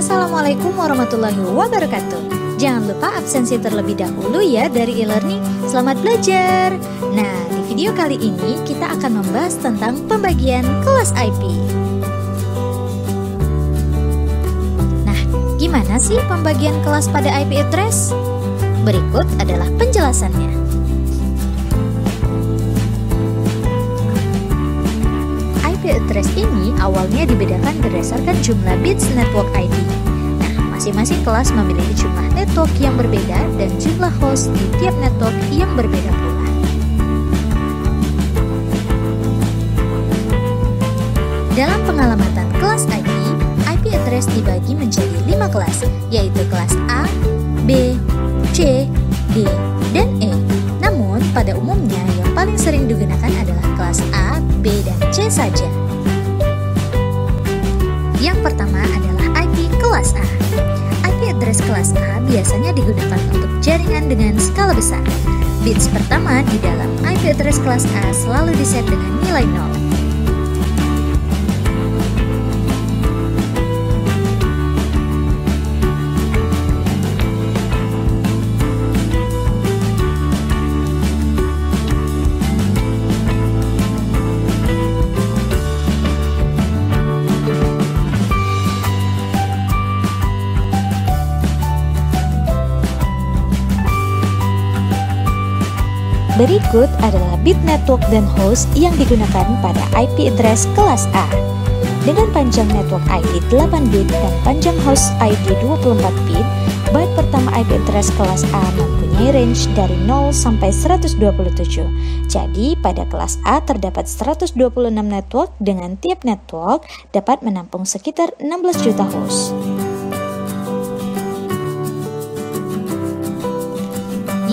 Assalamualaikum warahmatullahi wabarakatuh. Jangan lupa absensi terlebih dahulu ya dari e-learning. Selamat belajar. Nah, di video kali ini kita akan membahas tentang pembagian kelas IP. Nah, gimana sih pembagian kelas pada IP address? Berikut adalah penjelasannya. IP address ini awalnya dibedakan berdasarkan jumlah bits network ID. Nah, masing-masing kelas memiliki jumlah network yang berbeda dan jumlah host di tiap network yang berbeda pula. Dalam pengalamatan kelas IP address dibagi menjadi 5 kelas, yaitu kelas A, B, C, D, dan E. Namun, pada umumnya yang paling sering digunakan adalah kelas A, B, dan C saja. Yang pertama adalah IP kelas A. IP address kelas A biasanya digunakan untuk jaringan dengan skala besar. Bits pertama di dalam IP address kelas A selalu diset dengan nilai 0. Berikut adalah bit network dan host yang digunakan pada IP address kelas A. Dengan panjang network ID 8 bit dan panjang host ID 24 bit, byte pertama IP address kelas A mempunyai range dari 0 sampai 127. Jadi, pada kelas A terdapat 126 network dengan tiap network dapat menampung sekitar 16 juta host.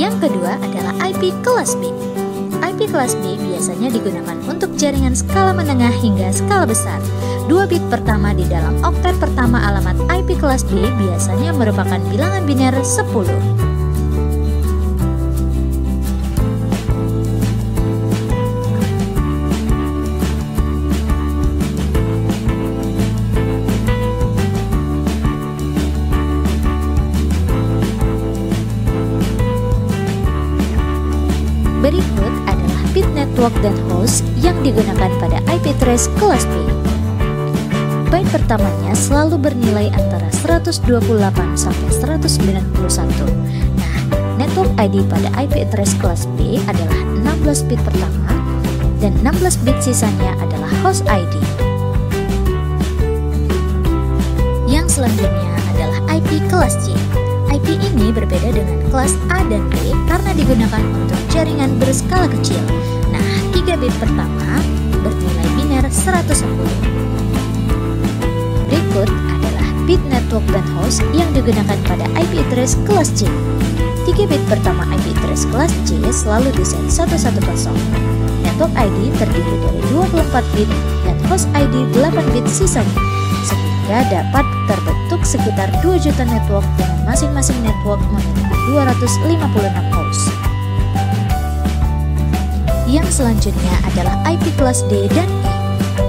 Yang kedua adalah IP kelas B. IP kelas B biasanya digunakan untuk jaringan skala menengah hingga skala besar. 2 bit pertama di dalam oktet pertama alamat IP kelas B biasanya merupakan bilangan biner 10. Berikut adalah bit network dan host yang digunakan pada IP address kelas B. Byte pertamanya selalu bernilai antara 128 sampai 191. Nah, network ID pada IP address kelas B adalah 16 bit pertama dan 16 bit sisanya adalah host ID. Yang selanjutnya adalah IP kelas C. IP ini berbeda dengan kelas A dan B karena digunakan untuk jaringan berskala kecil. Nah, 3 bit pertama bernilai biner 110. Berikut adalah bit network dan host yang digunakan pada IP address kelas C. 3 bit pertama IP address kelas C selalu diset 110. Network ID terdiri dari 24 bit dan host ID 8 bit sisanya, sehingga dapat terbentuk sekitar 2 juta network dengan masing-masing network memiliki 256 host. Yang selanjutnya adalah IP kelas D dan E.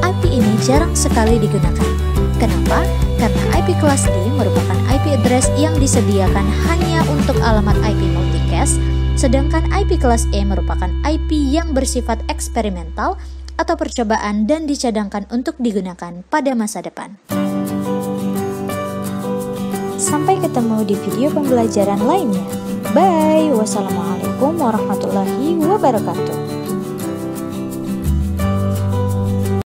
IP ini jarang sekali digunakan. Kenapa? Karena IP kelas D merupakan IP address yang disediakan hanya untuk alamat IP multicast, sedangkan IP kelas E merupakan IP yang bersifat eksperimental atau percobaan dan dicadangkan untuk digunakan pada masa depan. Sampai ketemu di video pembelajaran lainnya. Bye. Wassalamualaikum warahmatullahi wabarakatuh.